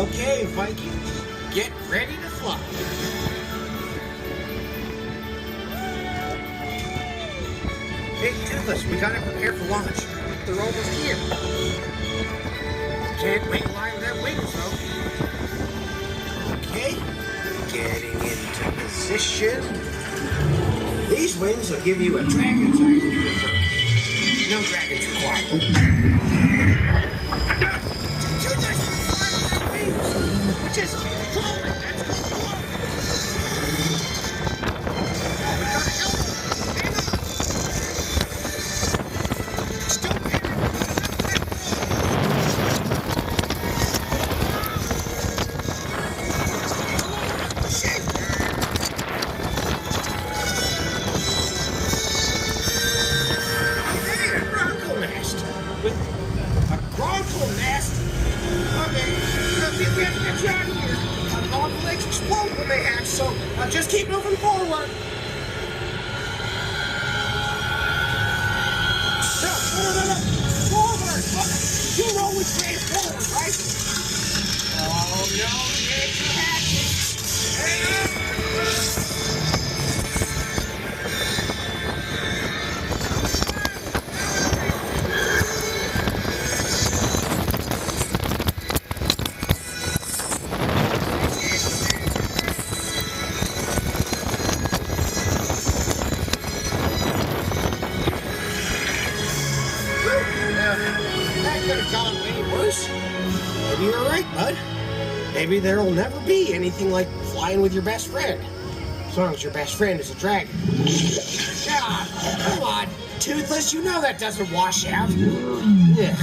Okay, Viking, get ready to fly. Hey, Toothless, we gotta prepare for launch. They're almost here. Can't wait line with their wings, though. Okay, getting into position. These wings will give you a dragon's eye view of Earth. No dragons required. Toothless, fly with their wings. Just keep controlling. That's called flying. Oh, we gotta help them. Hang on. Still panic. With a bronco nest? Okay, we have to get you out of here. All the legs explode when they hatch, so just keep moving forward. No. Forward! You know which way is forward, right? Oh, no, the eggs are hatching. Hang on! That could have gone way worse. Maybe you're right, bud. Maybe there'll never be anything like flying with your best friend. As long as your best friend is a dragon. Ah, come on, Toothless, you know that doesn't wash out. Ugh.